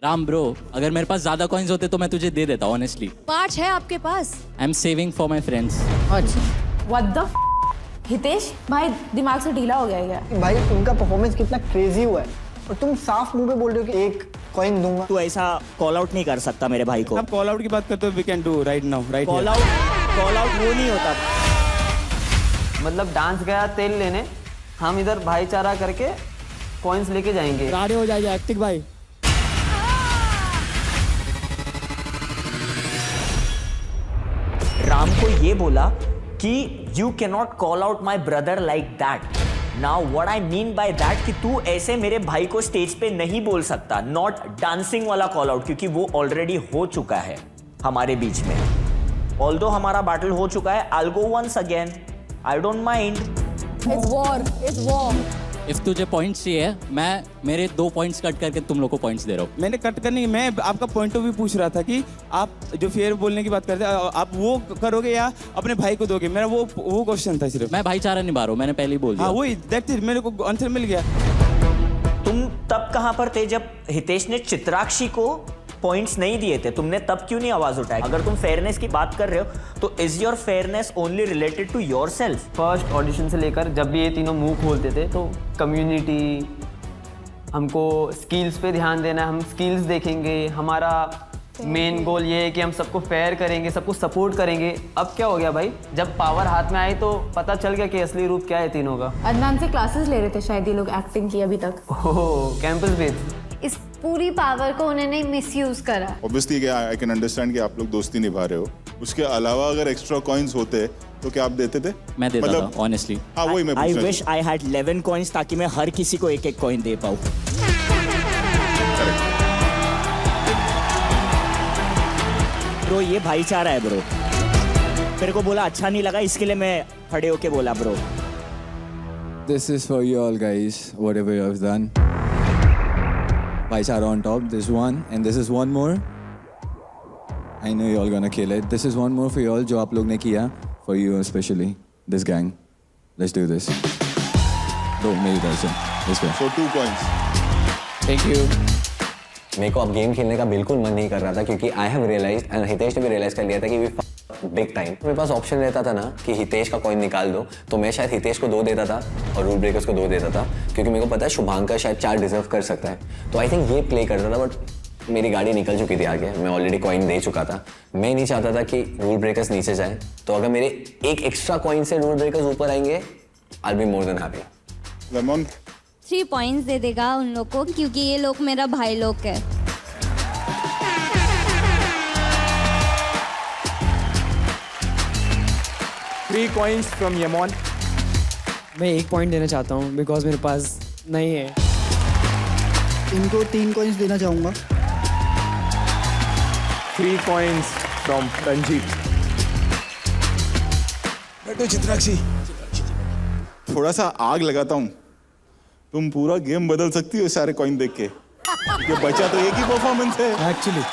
Ram bro, अगर मेरे पास ज्यादा कॉइन्स होते तो मैं तुझे दे देता ऑनेस्टली। 5 है आपके पास? I am saving for my friends. What the Hitesh भाई दिमाग से ढीला हो गया है क्या? भाई उनका परफॉर्मेंस कितना क्रेजी हुआ है और तुम साफ मुंह पे बोल रहे हो कि एक कॉइन दूंगा। तू ऐसा कॉल आउट नहीं कर सकता मेरे भाई को। आप कॉल आउट की बात करते हो, we can do right now, right call out वो नहीं होता। मतलब डांस गया तेल लेने, हम इधर भाईचारा करके कॉइन्स लेके जाएंगे। गाड़ी हो जाएगा एक्टिव भाई। राम को ये बोला कि you can not call out my brother like that. Now what I mean by that कि तू ऐसे मेरे भाई को स्टेज पे नहीं बोल सकता। नॉट डांसिंग वाला कॉल आउट, क्योंकि वो ऑलरेडी हो चुका है हमारे बीच में। ऑल्दो हमारा बैटल हो चुका है, I will go once again, I don't mind. It's war. If तुझे पॉइंट्स चाहिए, मैं मेरे 2 पॉइंट्स कट करके तुम लोग को पॉइंट्स दे रहा हूँ। मैंने कट करने की, मैं आपका पॉइंट ऑफ व्यू पूछ रहा था कि आप जो फेयर बोलने की बात करते हैं, आप वो करोगे या अपने भाई को दोगे? मेरा वो क्वेश्चन था सिर्फ। मैं भाईचारा निभा रहा हूँ, मैंने पहले ही बोल दिया। हाँ वही, दैट्स इट, मेरे को आंसर मिल गया। तुम तब कहां पर थे जब हितेश ने चित्राक्षी को पॉइंट्स नहीं दिए थे? तुमने तब क्यों नहीं आवाज उठाई? अगर तुम फेयरनेस की बात कर रहे हो तो is your fairness only related to yourself? First audition से लेकर जब भी ये तीनों मुंह खोलते थे तो कम्युनिटी, हमको स्किल्स पे ध्यान देना है, हम स्किल्स देखेंगे, हमारा मेन गोल ये है कि हम सबको फेयर करेंगे, सबको सपोर्ट करेंगे। अब क्या हो गया भाई, जब पावर हाथ में आई तो पता चल गया कि असली रूप क्या है तीनों का। अदनान से क्लासेस ले रहे थे शायद ये लोग एक्टिंग की अभी तक। ओह कैंपस बेस। इस पूरी पावर को उन्होंने मिसयूज करा। ऑब्वियसली आई कैन अंडरस्टैंड कि आप लोग दोस्ती निभा रहे हो। उसके अलावा अगर एक्स्ट्रा कॉइन्स होते तो क्या आप देते थे? मैं देता था ऑनेस्टली। हाँ वही मैं I wish I had 11 coins ताकि मैं हर किसी को एक कॉइन दे पाऊँ। ब्रो ये भाईचारा है ब्रो। तेरे को बोला अच्छा नहीं लगा, इसके लिए मैं खड़े होके बोला bro. This is for you all guys, whatever you have done. Vaishara on top, this one, and this is one more. I know you all gonna kill it. This is one more for you all, जो आप लोग ने किया, for you especially, this gang. Let's do this. दो मेरी तरफ से, let's go. So 2 coins. Thank you. मेरे को अब गेम खेलने का बिल्कुल मन नहीं कर रहा था, क्योंकि I have realise and Hitesh ने भी रियलाइज कर लिया था कि वी बिग टाइम। मेरे पास ऑप्शन रहता था ना कि हितेश का कॉइन निकाल दो, तो मैं शायद हितेश को 2 देता था और रूल ब्रेकर्स को 2 देता था, क्योंकि मेरे को पता है शुभांकर शायद 4 डिजर्व कर सकता है। तो आई थिंक ये प्ले करता था, बट मेरी गाड़ी निकल चुकी थी आगे, मैं ऑलरेडी कॉइन दे चुका था। मैं नहीं चाहता था कि रूल ब्रेकर्स नीचे जाए, तो अगर मेरे एक एक्स्ट्रा कॉइन से रूल ब्रेकर्स ऊपर आएंगे, I will be more than happy. Lemon 3 points दे देगा उन लोग को, क्योंकि ये लोग मेरा भाई लोग है। Three coins from Yamon. मैं 1 पॉइंट देना चाहता हूँ बिकॉज मेरे पास नहीं है। इनको 3 कॉइन्स देना चाहूंगा। 3 coins from Ranjit. बैठो चित्राक्षी। थोड़ा सा आग लगाता हूँ, तुम पूरा गेम बदल सकती हो सारे कॉइन देख के। ये बचा तो एक ही परफॉर्मेंस है Actually.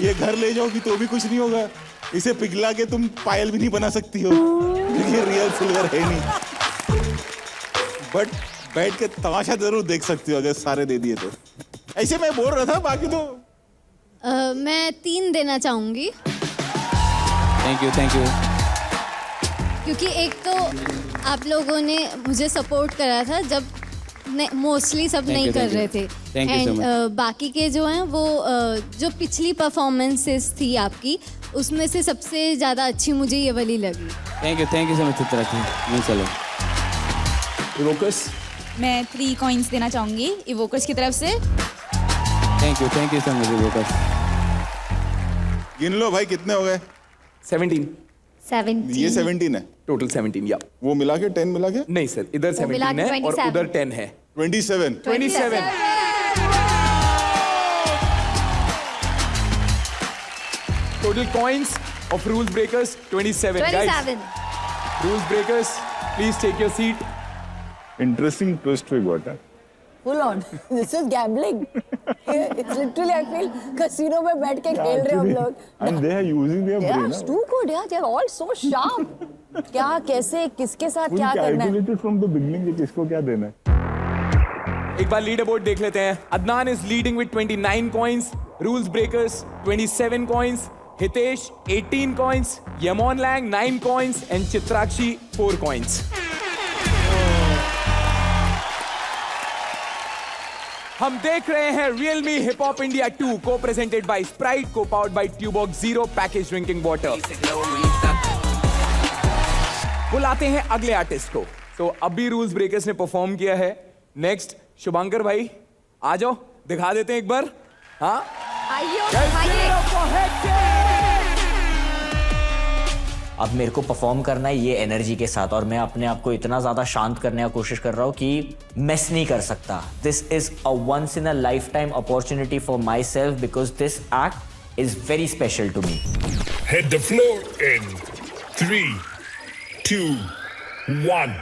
ये घर ले जाओगी तो भी कुछ नहीं होगा। इसे पिघला के तुम पायल भी नहीं बना सकती हो, क्योंकि रियल सिल्वर है नहीं। बट बैठ के तमाशा जरूर देख सकती हो अगर सारे दे दिए तो। ऐसे मैं बोल रहा था, बाकी तो मैं 3 देना चाहूँगी, थैंक यू। क्योंकि एक तो आप लोगों ने मुझे सपोर्ट करा था जब मोस्टली सब नहीं कर रहे थे, एंड बाकी के जो हैं वो जो पिछली परफॉर्मेंसेस थी आपकी, उसमें से सबसे ज़्यादा अच्छी मुझे ये वाली लगी। Thank you so much Chitrakshi. मैं चलो इवोकस। मैं 3 कॉइन्स देना चाहूंगी इवोकर्स की तरफ से। Thank you so much Evokers. गिन लो भाई कितने हो गए? 17। 17 ये 17 है टोटल 17 या वो मिला के 10 मिला के? नहीं सर, इधर 17 है और उधर 10 है। 27 Total coins of rules breakers 27 guys. Rules breakers, please take your seat. Interesting twist we got. Full on. This is gambling. It's literally I feel casino में बैठ के खेल रहे हम लोग. And they are using their They brain. are too good यार. They are all so sharp. क्या कैसे किसके साथ क्या करना है? Calculated from the beginning कि किसको क्या देना है. एक बार लीडर बोर्ड देख लेते हैं. Adnan is leading with 29 coins, Rules Breakers 27 coins, Hitesh 18 coins, Yamon Lang 9 coins and Chitrakshi 4 coins. हम देख रहे हैं Realme Hip Hop India 2 co-presented by Sprite, co-powered by Tuborg Zero Packaged Drinking Water. बुलाते हैं अगले आर्टिस्ट को. तो अभी रूल्स ब्रेकर्स ने परफॉर्म किया है. नेक्स्ट शुभंकर भाई आ जाओ, दिखा देते हैं एक बार. हाँ अब मेरे को परफॉर्म करना है ये एनर्जी के साथ, और मैं अपने आप को इतना ज्यादा शांत करने की कोशिश कर रहा हूँ कि मिस नहीं कर सकता. This is a once in a lifetime opportunity for myself because this act is very special to me. Hit the floor in 3, 2, 1.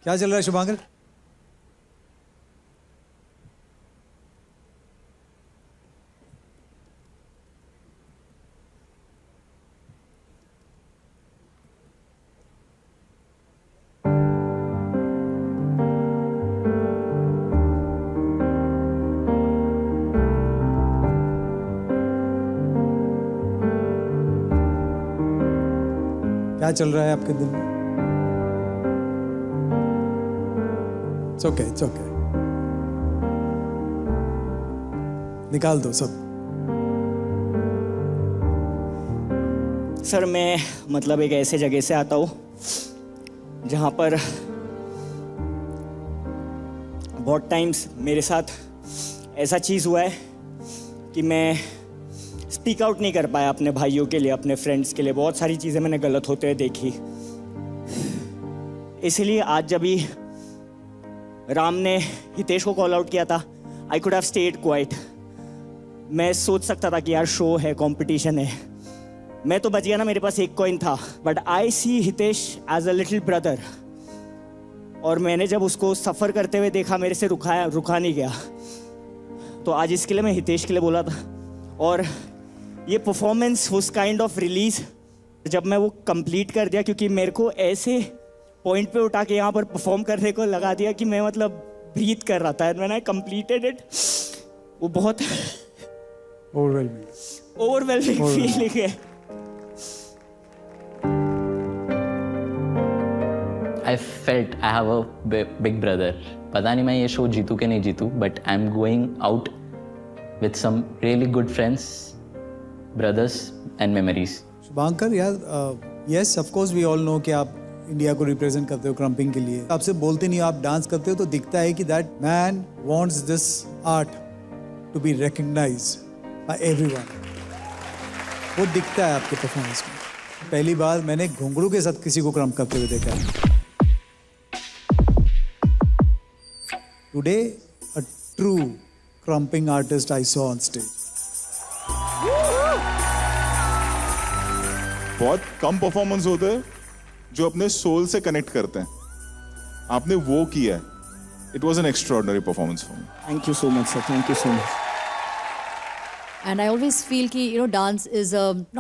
क्या चल रहा है शुभांकर? क्या चल रहा है आपके दिल में? It's okay, it's okay. निकाल दो सब. सर मैं मतलब एक ऐसे जगह से आता हूँ जहाँ पर बहुत टाइम्स मेरे साथ ऐसा चीज़ हुआ है कि मैं स्पीक आउट नहीं कर पाया अपने भाइयों के लिए, अपने फ्रेंड्स के लिए. बहुत सारी चीज़ें मैंने गलत होते हुए देखी. इसलिए आज जब ही राम ने हितेश को कॉल आउट किया था, I could have stayed quite. मैं सोच सकता था कि यार शो है, कंपटीशन है, मैं तो बच गया ना, मेरे पास एक कॉइन था. But I see Hitesh as a little brother. और मैंने जब उसको सफ़र करते हुए देखा, मेरे से रुका नहीं गया. तो आज इसके लिए मैं हितेश के लिए बोला था. और ये परफॉर्मेंस उस काइंड ऑफ रिलीज जब मैं वो कंप्लीट कर दिया, क्योंकि मेरे को ऐसे पॉइंट पे उठा के यहाँ पर परफॉर्म करने को लगा दिया कि मैं मतलब ब्रीथ कर रहा था. मैंने कंप्लीटेड इट. वो बहुत ओवरवेलमिंग फीलिंग है. I felt I have a big brother. पता नहीं मैं ये शो जीतू के नहीं Jitu, but I'm going out with some really good friends, brothers and memories. Shubhankar यार, yes of course we all know कि आप इंडिया को रिप्रेजेंट करते हो क्रम्पिंग के लिए. आपसे बोलते नहीं, आप डांस करते हो तो दिखता है कि that man wants this art to be recognized by everyone. वो दिखता है आपके परफॉर्मेंस में. पहली बार मैंने घुंघरू के साथ किसी को क्रम्प करते हुए देखा है. Today, a true crumping artist I saw on stage. बहुत कम परफॉर्मेंस होते हैं जो अपने सोल से कनेक्ट करते हैं. आपने वो किया है. It was an extraordinary performance for me. Thank you so much sir, thank you so much. And I always feel कि dance is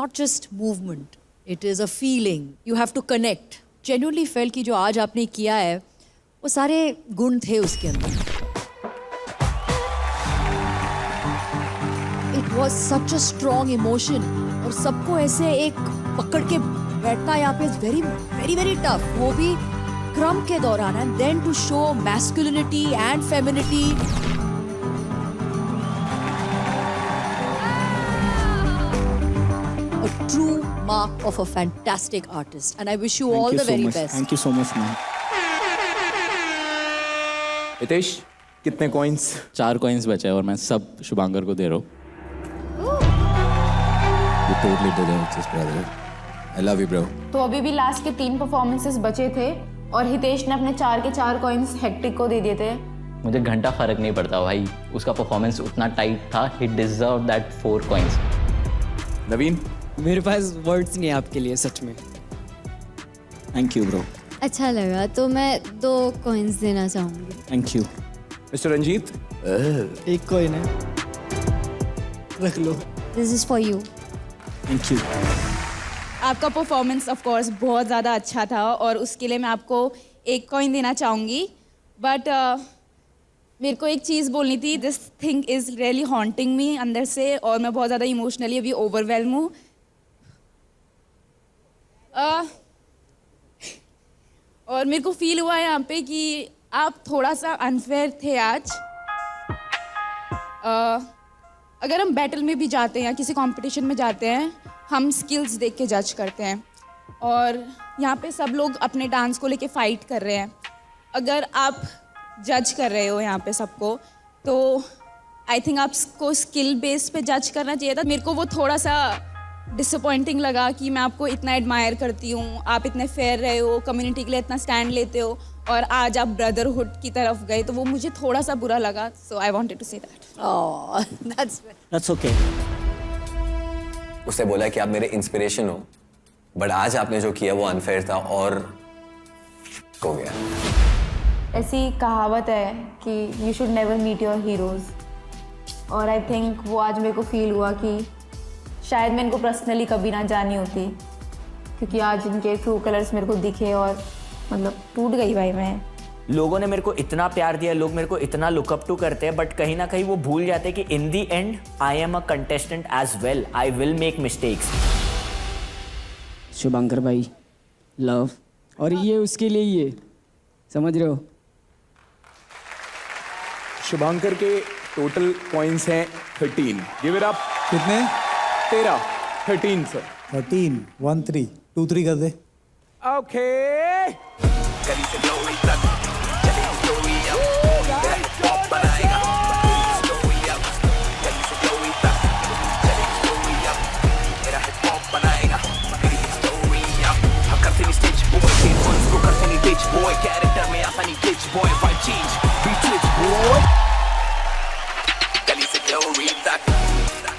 not just movement, it is a feeling. You have to connect. Genuinely felt कि जो आज आपने किया है वो सारे गुण थे उसके अंदर. It was such a strong emotion. और सबको ऐसे एक पकड़ के बैठना यहाँ पे is very very very tough. वो भी क्रम के दौरान. And then to show masculinity and femininity. A true mark of a fantastic artist. And I wish you all the very best. Thank you so much, man. Hitesh कितने coins? 4 coins बचे हैं और मैं सब शुभांकर को दे रहा हूँ. You totally deserve this, brother. I love you, bro. तो अभी भी लास्ट के 3 परफॉर्मेंसेस बचे थे और हितेश ने अपने 4 के 4 कॉइंस हेक्टिक को दे दिए थे. मुझे घंटा फर्क नहीं पड़ता भाई, उसका परफॉर्मेंस उतना टाइट था. He deserve that 4 coins. Naveen, मेरे पास वर्ड्स नहीं है आपके लिए सच में. Thank you bro. अच्छा लगा तो मैं 2 कॉइंस देना चाहूँगी. Thank you. मिस्टर रंजीत, एक कॉइन है, रख लो. This is for you. Thank you. आपका परफॉर्मेंस ऑफ कोर्स बहुत ज़्यादा अच्छा था और उसके लिए मैं आपको 1 कॉइन देना चाहूँगी. बट मेरे को एक चीज़ बोलनी थी. This thing is really haunting me अंदर से और मैं बहुत ज़्यादा इमोशनली अभी ओवरवेल्म हूँ. और मेरे को फील हुआ है यहाँ पे कि आप थोड़ा सा अनफेयर थे आज. अगर हम बैटल में भी जाते हैं या किसी कंपटीशन में जाते हैं, हम स्किल्स देख के जज करते हैं और यहाँ पे सब लोग अपने डांस को लेके फाइट कर रहे हैं. अगर आप जज कर रहे हो यहाँ पे सबको, तो आई थिंक आपको स्किल बेस पे जज करना चाहिए था. मेरे को वो थोड़ा सा डिसअपॉइंटिंग लगा कि मैं आपको इतना एडमायर करती हूँ, आप इतने फेयर रहे हो, कम्युनिटी के लिए इतना स्टैंड लेते हो और आज आप ब्रदरहुड की तरफ गए, तो वो मुझे थोड़ा सा बुरा लगा. So I wanted to say that. Oh, that's okay. उसने बोला कि आप मेरे इंस्पिरेशन हो, बट आज आपने जो किया वो अनफेयर था और हो गया. ऐसी कहावत है कि you should never meet your heroes. और आई थिंक वो आज मेरे को फील हुआ कि शायद मैं इनको पर्सनली कभी ना जानी होती, क्योंकि आज इनके ट्रू कलर्स मेरे को दिखे और मतलब टूट गई भाई मैं. लोगों ने मेरे को इतना प्यार दिया, लोग मेरे को इतना लुकअप टू करते हैं, बट कहीं ना कहीं वो भूल जाते हैं कि in the end I am a contestant as well. I will make mistakes. Shubhankar भाई, लव, और ये उसके लिए ही है, समझ रहे हो? शुभांकर के टोटल पॉइंट्स हैं 13। Give it up. कितने? 13 सर। 13, 1, 3, 2, 3 कर दे। ओके।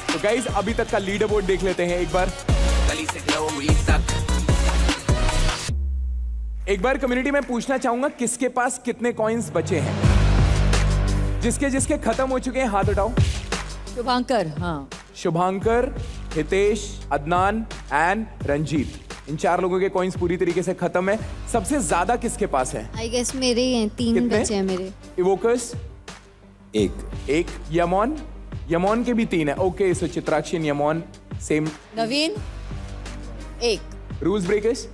तो गाइस अभी तक का लीडर बोर्ड देख लेते हैं एक बार कम्युनिटी में पूछना चाहूंगा किसके पास कितने कॉइन्स बचे हैं। जिसके जिसके खत्म हो चुके हैं हाथ उठाओ। शुभांकर, हाँ। शुभांकर, हितेश, अदनान एंड रंजीत, इन 4 लोगों के कॉइन्स पूरी तरीके से खत्म है। सबसे ज्यादा किसके पास है? आई गेस मेरे ही हैं, 3 कितने? बचे हैं मेरे। इवोकर्स? एक। यमोन? यमोन के भी 3 है। ओके, सो चित्राक्षी एंड यमोन same. Naveen 1। Rules breakers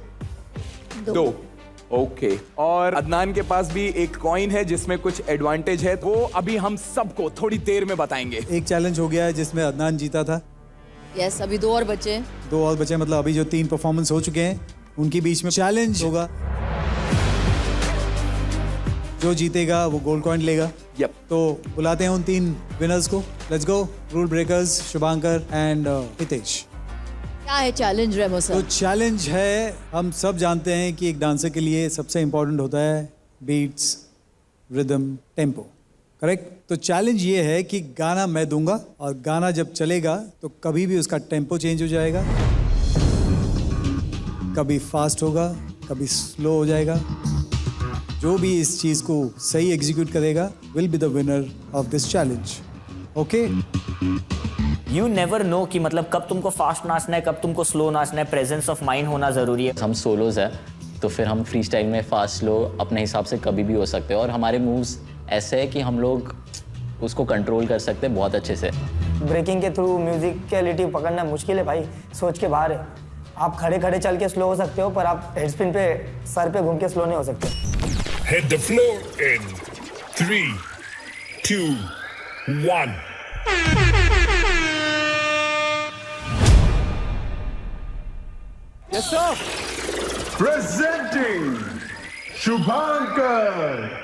2। Okay, और अदनान के पास भी एक कॉइन है जिसमें कुछ एडवांटेज है, वो अभी हम सबको थोड़ी देर में बताएंगे। एक चैलेंज हो गया है जिसमें अदनान जीता था। यस, अभी 2 और बचे। 2 और बचे, मतलब अभी जो 3 परफॉर्मेंस हो चुके हैं उनके बीच में चैलेंज होगा। जो जीतेगा वो गोल्ड कॉइन लेगा। यप। तो बुलाते हैं उन 3 विनर्स को। Let's go. Rule breakers, Shubhankar and Hitesh. क्या है चैलेंज रेमो सर? तो चैलेंज है, हम सब जानते हैं कि एक डांसर के लिए सबसे इंपॉर्टेंट होता है बीट्स, रिदम, टेम्पो, करेक्ट? तो चैलेंज ये है कि गाना मैं दूंगा और गाना जब चलेगा तो कभी भी उसका टेम्पो चेंज हो जाएगा, कभी फास्ट होगा, कभी स्लो हो जाएगा। जो भी इस चीज को सही एग्जीक्यूट करेगा will be the winner of this challenge. Okay? You never know कि मतलब कब तुमको फास्ट नाचना है, कब तुमको स्लो नाचना है। प्रेजेंस ऑफ माइंड होना जरूरी है। हम सोलोज है तो फिर हम फ्री स्टाइल में फास्ट स्लो अपने हिसाब से कभी भी हो सकते हैं, और हमारे मूव्स ऐसे है कि हम लोग उसको कंट्रोल कर सकते हैं बहुत अच्छे से। ब्रेकिंग के थ्रू म्यूजिकलिटी पकड़ना मुश्किल है भाई, सोच के बाहर है। आप खड़े खड़े चल के स्लो हो सकते हो, पर आप हेड स्पिन पे सर पे घूम के स्लो नहीं हो सकते। Hit the floor in 3, 2, 1. Yes, sir. Presenting Shubhankar.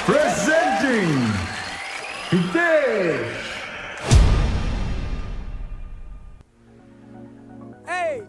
Presenting Hitesh. Hey.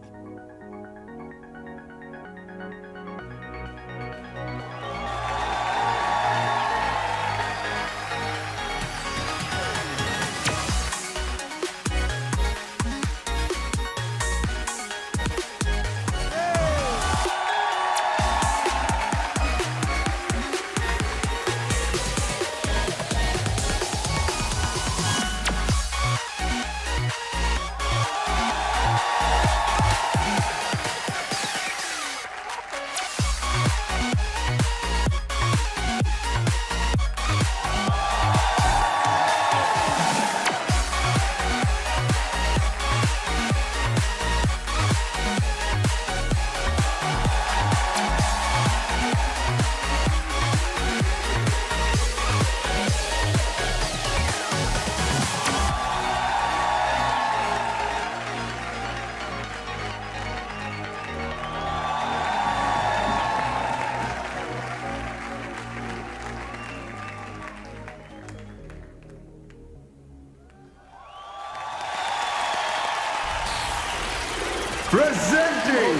Presenting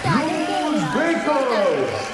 Rules Breakers.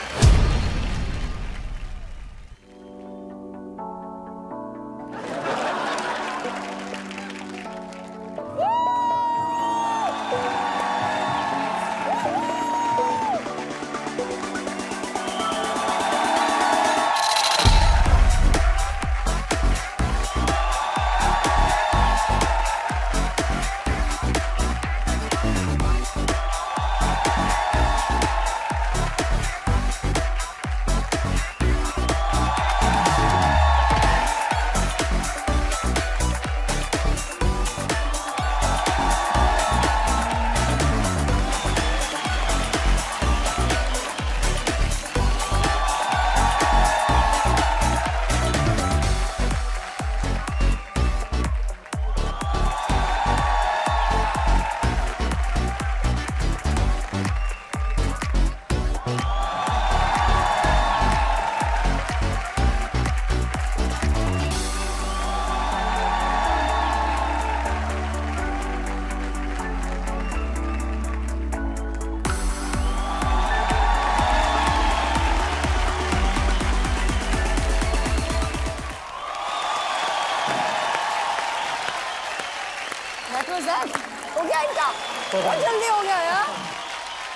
हो गया इनका, बहुत जल्दी हो गया यार।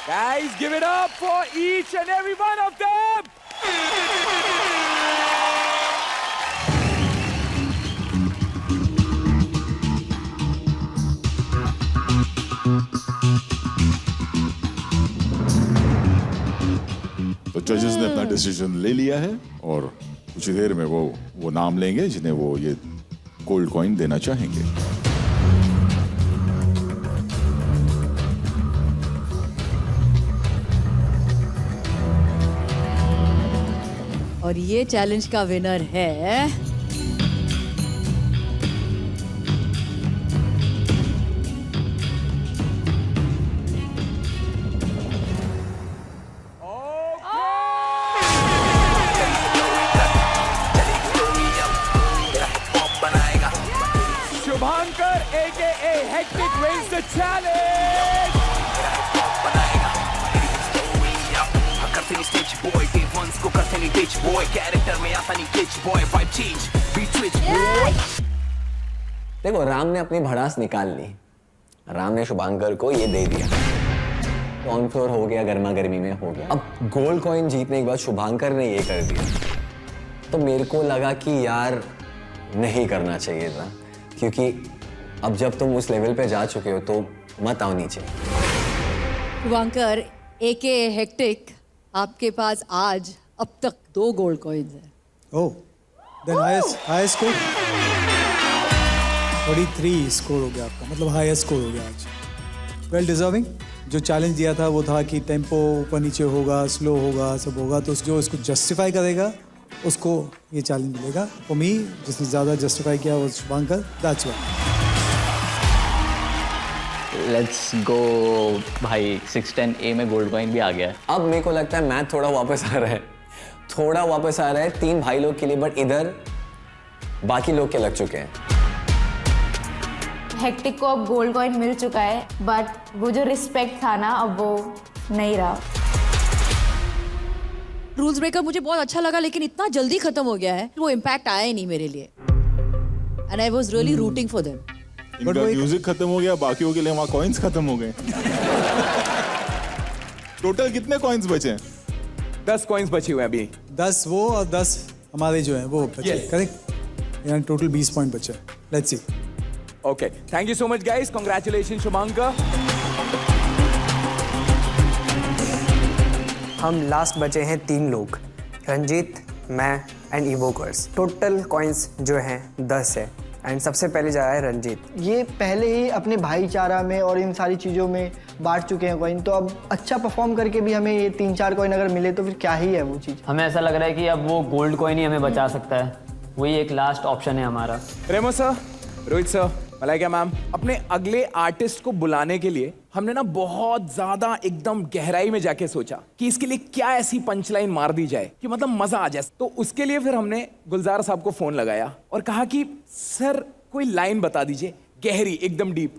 Guys, give it up for each and every one of them. तो जजेस ने अपना डिसीजन ले लिया है और कुछ देर में वो नाम लेंगे जिन्हें वो ये गोल्ड कॉइन देना चाहेंगे। और ये चैलेंज का विनर है Shubhankar aka Hectic wins the challenge. देखो राम ने अपनी भड़ास निकाल ली, राम ने शुभांकर को ये दे दिया, ऑन फ्लोर हो गया, गर्मा गर्मी में हो गया। अब गोल्ड कॉइन जीतने के बाद शुभांकर ने ये कर दिया, तो मेरे को लगा कि यार नहीं करना चाहिए था, क्योंकि अब जब तुम उस लेवल पे जा चुके हो तो मत आओ नीचे। शुभांकर एके हेक्टिक, आपके पास आज अब तक 2 गोल्ड कॉइन्स हैं। ओह, देन हाईएस्ट स्कोर 43 स्कोर हो गया आपका, मतलब हाईएस्ट स्कोर हो गया आज। Well deserving. जो चैलेंज दिया था वो था कि टेम्पो ऊपर नीचे होगा, स्लो होगा, सब होगा, तो जो इसको जस्टिफाई करेगा उसको ये चैलेंज मिलेगा। फॉर मी जिसने ज़्यादा जस्टिफाई किया वो Shubhankar, that's why. Let's go भाई, 610A में गोल्ड कॉइन भी आ गया है। अब मेरे को लगता है मैथ थोड़ा वापस आ रहा है, थोड़ा वापस आ रहा है 3 भाई लोग के लिए, बट इधर बाकी लोग के लग चुके हैं। हेक्टिक को अब गोल्ड कॉइन मिल चुका है, बट वो जो रिस्पेक्ट था ना अब वो नहीं रहा। रूल्स ब्रेकर मुझे बहुत अच्छा लगा, लेकिन इतना जल्दी खत्म हो गया है, वो इम्पैक्ट आया ही नहीं मेरे लिए। And I was really rooting for them. इनका म्यूजिक खत्म हो गया, बाकियों के लिए वहाँ कॉइन्स खत्म हो गए। टोटल कितने कॉइन्स बचे हैं? 10 कॉइन्स बचे हुए हैं अभी। 10 वो और 10 हमारे जो हैं वो बचे, करेक्ट? यानी टोटल 20 पॉइंट बचे। Let's see. Okay, thank you so much guys, congratulation Shubhankar. हम लास्ट बचे हैं 3 लोग, रंजीत, मैं एंड इवोकर्स। टोटल कॉइन्स जो हैं 10 है, एंड सबसे पहले जा रहा है रंजीत। ये पहले ही अपने भाईचारा में और इन सारी चीज़ों में बांट चुके हैं कॉइन, तो अब अच्छा परफॉर्म करके भी हमें ये 3-4 कॉइन अगर मिले तो फिर क्या ही है वो चीज़। हमें ऐसा लग रहा है कि अब वो गोल्ड कॉइन ही हमें बचा सकता है, वही एक लास्ट ऑप्शन है हमारा। Remo sir, Rohit sir, Malaika ma'am, अपने अगले आर्टिस्ट को बुलाने के लिए हमने ना बहुत ज्यादा एकदम गहराई में जाके सोचा कि इसके लिए क्या ऐसी पंचलाइन मार दी जाए कि मतलब मजा आ जाए। तो उसके लिए फिर हमने गुलजार साहब को फोन लगाया और कहा कि सर कोई लाइन बता दीजिए गहरी, एकदम डीप।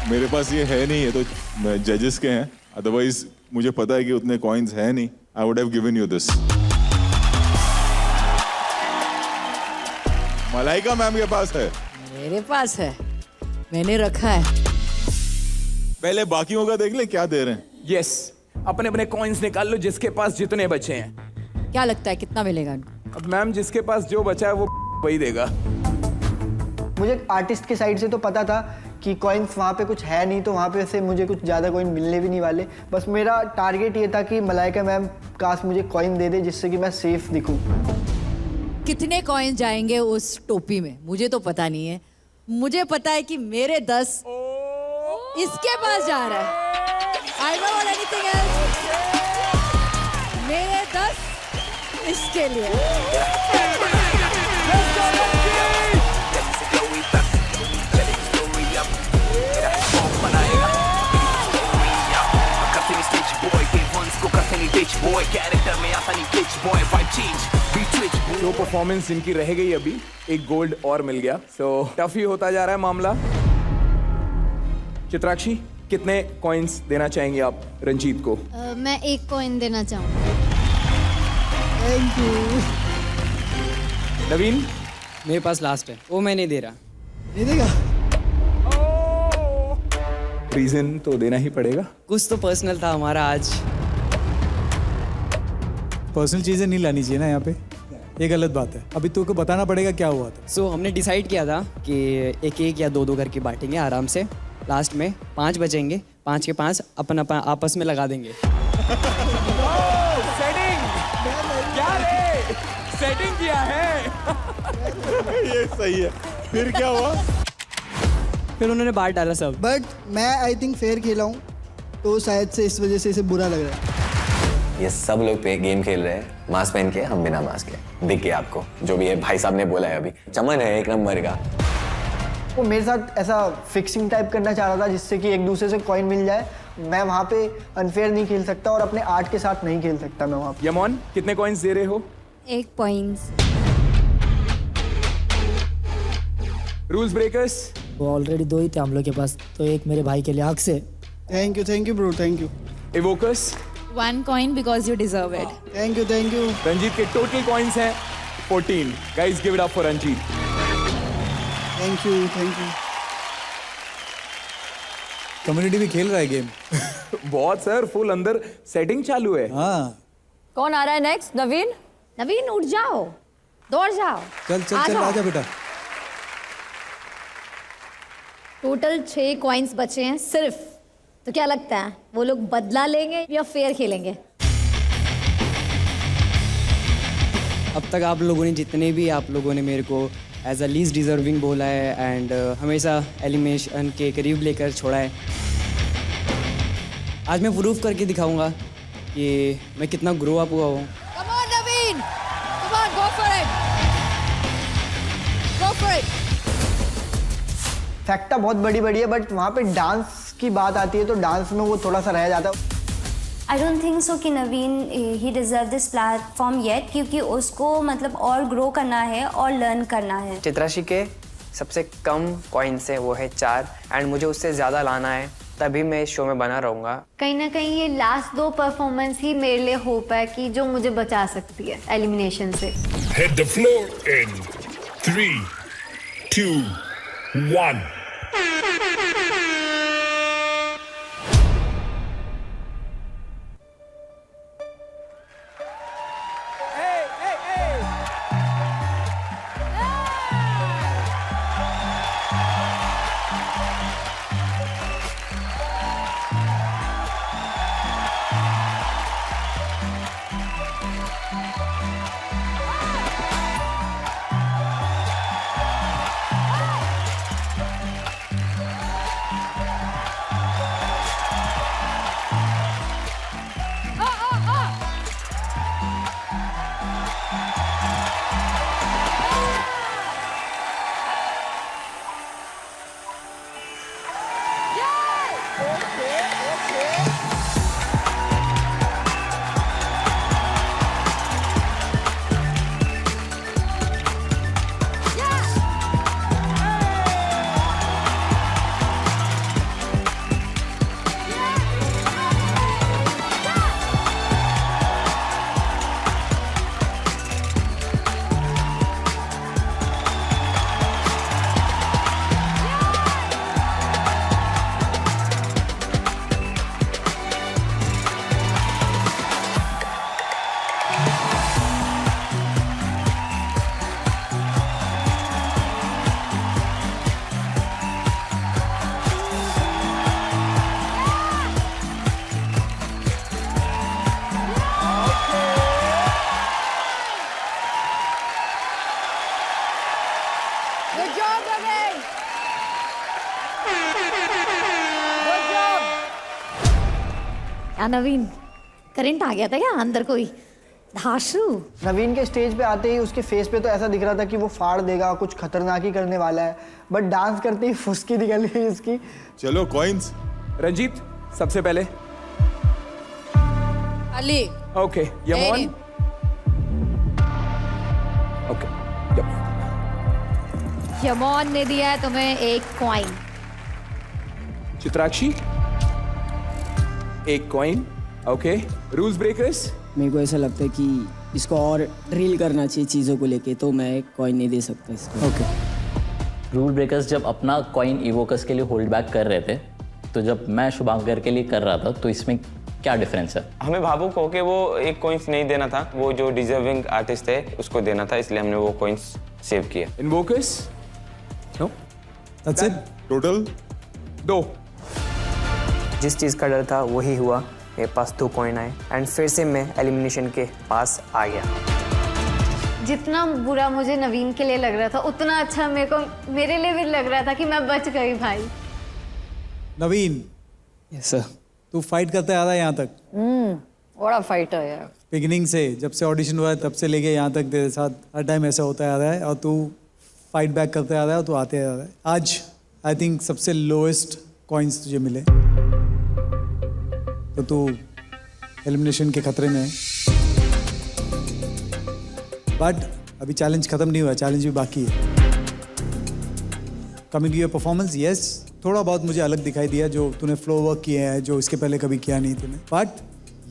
मेरे पास ये है नहीं, ये तो जजेस के हैं, अदरवाइज मुझे पता है कि उतने कॉइन्स है नहीं. आई would have given you this. Malaika ma'am के पास है. मेरे पास है, मैंने रखा है. पहले बाकियों का देख ले क्या दे रहे हैं. यस, अपने अपने कॉइन्स निकाल लो जिसके पास जितने बचे हैं. क्या लगता है कितना मिलेगा इनको? अब मैम जिसके पास जो बचा है वो वही देगा. मुझे आर्टिस्ट के साइड से तो पता था कि कॉइन्स वहाँ पे कुछ है नहीं, तो वहाँ पे से मुझे कुछ ज़्यादा कॉइन मिलने भी नहीं वाले. बस मेरा टारगेट ये था कि मलाइका मैम काश मुझे कॉइन दे दे जिससे कि मैं सेफ दिखूँ. कितने कॉइन जाएंगे उस टोपी में मुझे तो पता नहीं है. मुझे पता है कि मेरे 10 इसके पास जा रहा है. I don't want anything else. मेरे 10 इसके लिए. जो परफॉर्मेंस इनकी रह गई अभी, एक गोल्ड और मिल गया. सो टफ ही होता जा रहा है मामला. चित्राक्षी, कितने कॉइन्स देना चाहेंगे आप रंजीत को? मैं 1 कॉइन देना चाहूँगी. Thank you. नवीन? मेरे पास लास्ट है, वो मैं नहीं दे रहा. नहीं देगा? रीजन तो देना ही पड़ेगा. कुछ तो पर्सनल था हमारा आज. पर्सनल चीज़ें नहीं लानी चाहिए ना यहाँ पे, ये गलत बात है. अभी तो को बताना पड़ेगा क्या हुआ था. सो हमने डिसाइड किया था कि एक या दो करके बांटेंगे आराम से. लास्ट में 5 बचेंगे, 5 के 5 अपन आपस में लगा देंगे. सेटिंग क्या रे? सेटिंग किया है. ये सही है. फिर क्या हुआ? फिर उन्होंने बांट डाला सब. बट मैं आई थिंक फेयर खेला हूँ, तो शायद से इस वजह से इसे बुरा लग रहा है. ये सब लोग पे गेम खेल रहे हैं मास्क पहन के, हम बिना मास्क के. दिख गया आपको जो भी है, भाई साहब ने बोला है अभी. चमन है 1 नंबर का. वो मेरे साथ ऐसा फिक्सिंग टाइप करना चाह रहा था जिससे कि एक दूसरे से कॉइन मिल जाए. मैं वहाँ पे अनफेयर नहीं खेल सकता और अपने आर्ट के साथ नहीं खेल सकता मैं वहाँ पे. यमोन, कितने कॉइन्स दे रहे हो? 1 पॉइंट्स. Rules breakers? वो ऑलरेडी 2 ही थे हम लोग के पास, तो एक मेरे भाई के लिए आग से. Thank you bro, thank you. Evokers? 1 coin because you deserve it. Thank you. Ranjeet के टोटल कॉइन्स हैं 14. Guys give it up for Ranjeet. Thank you. Community भी खेल रहा है गेम. बहुत सर, फुल अंदर सेटिंग चालू है. हाँ, कौन आ रहा है नेक्स्ट? नवीन? नवीन उठ जाओ, दौड़ जाओ. चल आजा बेटा. टोटल 6 कॉइन्स बचे हैं सिर्फ. तो क्या लगता है वो लोग बदला लेंगे या फेयर खेलेंगे? अब तक आप लोगों ने जितने भी आप लोगों ने मेरे को एज अ लीस्ट डिजर्विंग बोला है एंड हमेशा एलिमिनेशन के करीब लेकर छोड़ा है. आज मैं प्रूफ करके दिखाऊंगा कि मैं कितना ग्रो अप हुआ हूँ. Come on, Naveen. Come on, go for it. Go for it. फैक्टा बहुत बड़ी है, बट वहाँ पे डांस की बात आती है तो डांस में वो थोड़ा सा रह जाता है. आई डोंट थिंक सो कि Naveen he deserve this platform yet, क्योंकि उसको मतलब और ग्रो करना है और लर्न करना है. चित्राशी के सबसे कम कॉइन्स है वो है 4, एंड मुझे उससे ज़्यादा लाना है, तभी मैं इस शो में बना रहूँगा. कहीं ना कहीं ये लास्ट 2 परफॉर्मेंस ही मेरे लिए होप है कि जो मुझे बचा सकती है एलिमिनेशन से. Hit the floor in 3, 2, 1. Naveen current आ गया था क्या अंदर कोई धाशु? नवीन के स्टेज पे आते ही उसके फेस पे तो ऐसा दिख रहा था कि वो फाड़ देगा, कुछ खतरनाक ही करने वाला है, बट डांस करते ही फुसकी निकल गई इसकी। चलो कॉइन्स। रंजीत सबसे पहले। अली ओके यमोन। ओके यमोन ने दिया है तुम्हें एक कॉइन। चित्राक्षी एक कॉइन। Okay rules breakers. मेरे को ऐसा लगता है कि इसको और ड्रिल करना चाहिए चीज़ों को लेके, तो मैं कॉइन नहीं दे सकता इसको। ओके। रूल ब्रेकर्स जब अपना कॉइन इवोकस के लिए होल्ड बैक कर रहे थे, तो जब मैं शुभांकर के लिए कर रहा था, तो इसमें क्या डिफरेंस है? हमें भावुक होके वो एक कॉइन्स नहीं देना था, वो जो डिजर्विंग आर्टिस्ट है उसको देना था, इसलिए हमने वो कॉइन्स सेव किया। इन्वोकस नो दैट्स इट। टोटल 2। जिस चीज़ का डर था वही हुआ, मेरे पास 2 कॉइन आए एंड फिर से मैं एलिमिनेशन के पास आ गया। जितना बुरा मुझे नवीन के लिए लग रहा था, उतना अच्छा मेरे लिए भी लग रहा था कि मैं बच गई भाई। नवीन, यस सर। तू फाइट करते आ रहा है यहाँ तक, बड़ा फाइटर यार। बिगिनिंग से, जब से ऑडिशन हुआ है तब से लेके यहाँ तक तेरे साथ हर टाइम ऐसा होता आ रहा है और तू फाइट बैक करते आ रहा है और तू आते आ रहा है। आज आई थिंक सबसे लोएस्ट कॉइन्स तुझे मिले, तो तू एलिमिनेशन के खतरे में है। बट अभी चैलेंज खत्म नहीं हुआ, चैलेंज भी बाकी है। Coming to your performance, yes थोड़ा बहुत मुझे अलग दिखाई दिया, जो तूने फ्लो वर्क किए हैं जो इसके पहले कभी किया नहीं तूने। बट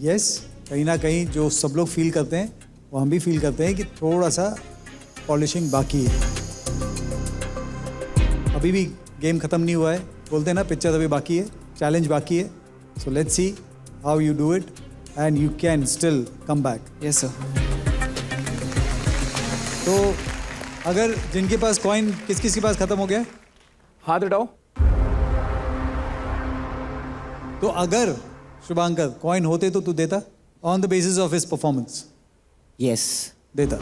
यस कहीं ना कहीं जो सब लोग फील करते हैं वो हम भी फील करते हैं कि थोड़ा सा पॉलिशिंग बाकी है। अभी भी गेम खत्म नहीं हुआ है, बोलते हैं ना पिक्चर अभी बाकी है, चैलेंज बाकी है। So let's see how you do it and you can still come back. Yes sir. तो अगर जिनके पास कॉइन किस किस के पास खत्म हो गया, हाथ उठाओ। तो अगर शुभांकर कॉइन होते तो तू देता on the basis of his performance? Yes, देता।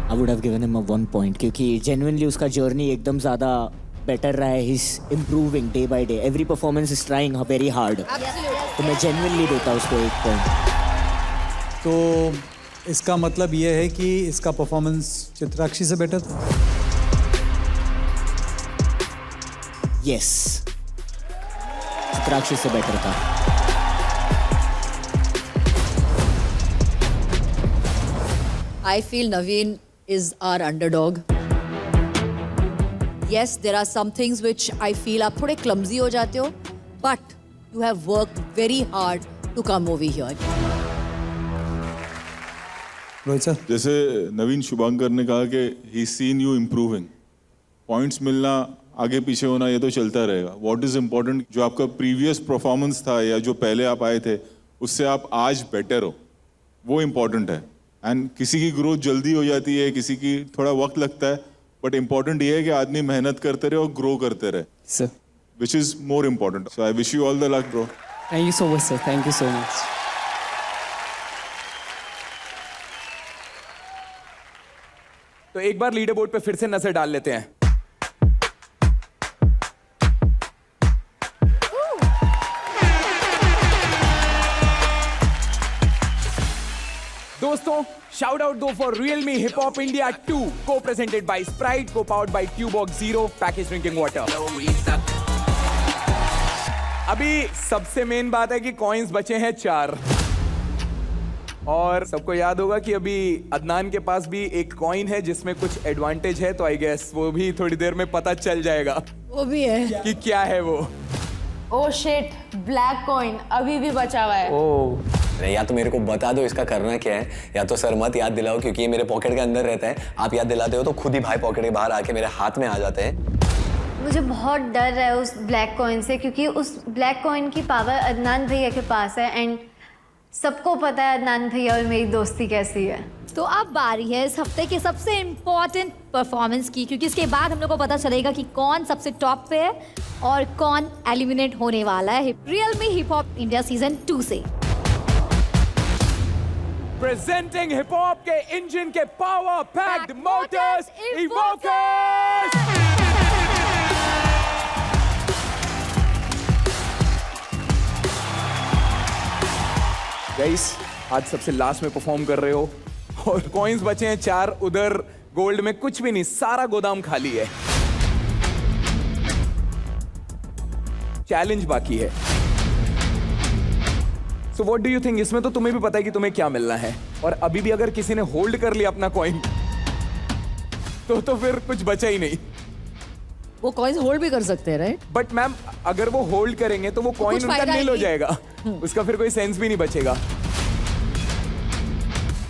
I would have given him 1 point, क्योंकि जेन्युइनली उसका जर्नी एकदम ज़्यादा बेटर रहा है। He is improving day by day, every performance is trying very hard, तो मैं जेन्युइनली देता उसको 1 पॉइंट। तो इसका मतलब ये है कि इसका परफॉर्मेंस चित्राक्षी से बेटर था? यस, चित्राक्षी से बेटर था। I feel Naveen is our underdog. Yes, there are some things which I feel आप थोड़े clumsy हो जाते हो, but you have worked very hard to come over here. Rohit sir, जैसे नवीन शुभांकर ने कहा कि ही सीन यू इम्प्रूविंग, पॉइंट्स मिलना आगे पीछे होना ये तो चलता रहेगा। व्हाट इज इम्पोर्टेंट, जो आपका प्रीवियस परफॉर्मेंस था या जो पहले आप आए थे उससे आप आज बेटर हो, वो इम्पोर्टेंट है। एंड किसी की ग्रोथ जल्दी हो जाती है, किसी की थोड़ा वक्त लगता है, बट इम्पोर्टेंट ये है कि आदमी मेहनत करते रहे और ग्रो करते रहे, sir. Which is more important. So I wish you all the luck bro. Thank you so much sir, thank you so much. तो एक बार लीडर बोर्ड पे फिर से नजर डाल लेते हैं। दोस्तों शाउट आउट दो for Realme Hip Hop India 2, co-presented by Sprite, co-powered by Tuborg Zero packaged drinking water. अभी सबसे मेन बात है कि कॉइन्स बचे हैं 4 और सबको याद होगा कि अभी अदनान के पास भी एक कॉइन है जिसमें कुछ एडवांटेज है, तो आई गेस वो भी थोड़ी देर में पता चल जाएगा वो भी है कि क्या है वो। ओ शिट, ब्लैक कॉइन अभी भी बचा हुआ है। अरे या तो मेरे को बता दो इसका करना क्या है, या तो सर मत याद दिलाओ क्योंकि ये मेरे पॉकेट के अंदर रहता है। आप याद दिलाते हो तो खुद ही भाई पॉकेट के बाहर आके मेरे हाथ में आ जाते हैं। मुझे बहुत डर है उस ब्लैक कॉइन से, क्योंकि उस ब्लैक कॉइन की पावर अदनान भैया के पास है एंड सबको पता है अदनान भैया और मेरी दोस्ती कैसी है। तो अब बारी है इस हफ्ते के सबसे इम्पोर्टेंट परफॉर्मेंस की, क्योंकि इसके बाद हम लोग को पता चलेगा कि कौन सबसे टॉप पे है और कौन एलिमिनेट होने वाला है Realme Hip Hop India season 2 से। प्रेजेंटिंग हिप हॉप के इंजन के पावर पैक्ड मोटर्स इवोकर्स। गाइस आज सबसे लास्ट में परफॉर्म कर रहे हो और कॉइन्स बचे हैं 4, उधर गोल्ड में कुछ भी नहीं, सारा गोदाम खाली है। चैलेंज बाकी है। So what do you think? इसमें तो तुम्हें भी पता है कि तुम्हें क्या मिलना है, और अभी भी अगर किसी ने होल्ड कर लिया अपना कॉइन तो फिर कुछ बचा ही नहीं। वो कॉइन्स होल्ड भी कर सकते हैं, राइट? बट मैम अगर वो होल्ड करेंगे तो वो कॉइन कुछ उनका फायदा ही नील हो नहीं। जाएगा, उसका फिर कोई सेंस भी नहीं बचेगा।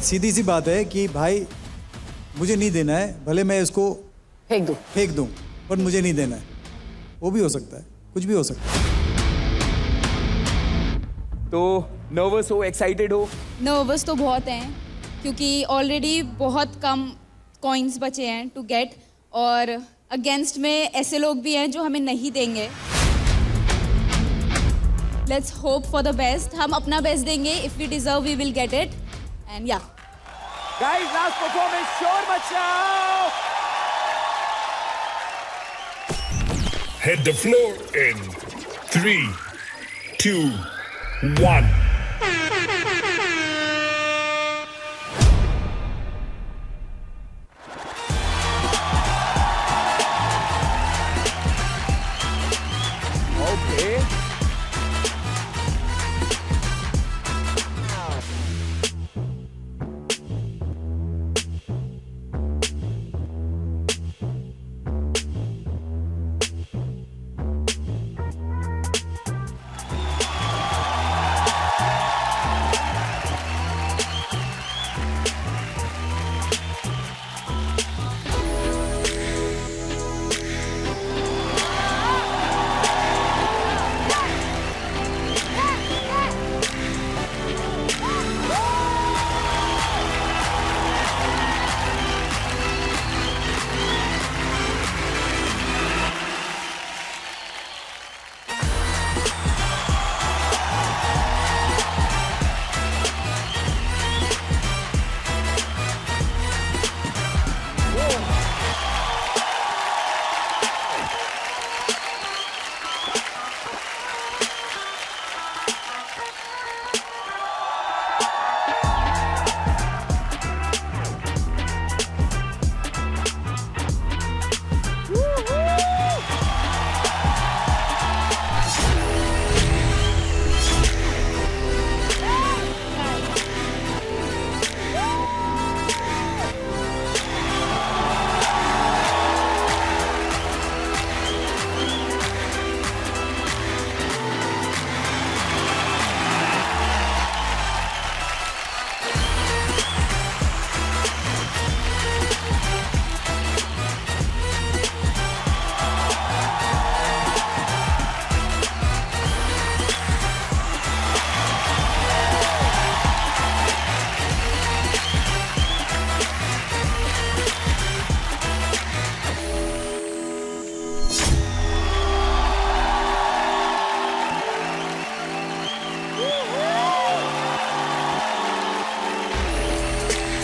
सीधी सी बात है कि भाई मुझे नहीं देना है, भले मैं इसको फेंक दूं पर मुझे नहीं देना है। वो भी हो सकता है, कुछ भी हो सकता है। तो नर्वस हो, एक्साइटेड हो? नर्वस तो बहुत हैं क्योंकि ऑलरेडी बहुत कम कॉइन्स बचे हैं टू गेट, और अगेंस्ट में ऐसे लोग भी हैं जो हमें नहीं देंगे। Let's hope for the best. हम अपना बेस्ट देंगे। If we deserve we will get it. And yeah guys last performance, शोर मचाओ। Hit the floor in 3, 2, 1. Okay.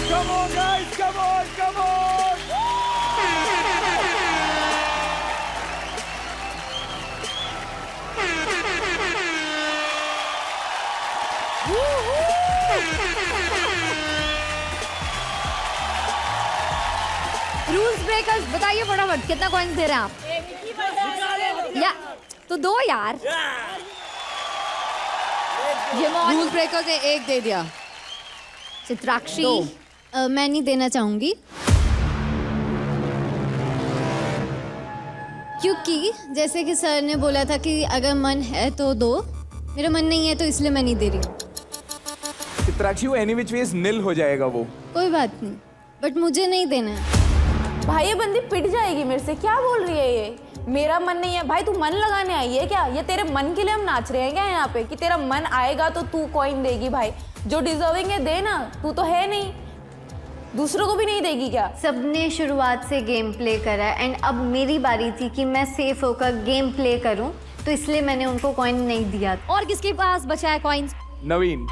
Come on, guys! Come on! Come on! Rules breakers बताइए फटाफट, कितना coins दे रहे हैं आप? या तो दो यार। रूल ब्रेकर्स ने 1 दे दिया। चित्राक्षी मैं नहीं देना चाहूंगी क्योंकि जैसे कि सर ने बोला था कि अगर मन है तो दो, मेरा मन नहीं है तो इसलिए मैं नहीं दे रही हूँ। चित्राक्षी वो एनी विच वेज निल हो जाएगा वो। कोई बात नहीं, बट मुझे नहीं देना है। भाई ये बंदी पिट जाएगी मेरे से। क्या बोल रही है ये? मेरा मन नहीं है। भाई तू मन लगाने आई है क्या? ये तेरे मन के लिए हम नाच रहे हैं क्या यहाँ पे कि तेरा मन आएगा तो तू कॉइन देगी? भाई जो डिजर्विंग है दे ना, तू तो है नहीं, दूसरों को भी नहीं देगी क्या? सबने शुरुआत से गेम प्ले करा है एंड अब मेरी बारी थी कि मैं सेफ होकर गेम प्ले करूं, तो इसलिए मैंने उनको कॉइन नहीं दिया। और किसके पास बचा है कॉइन्स? नवीन।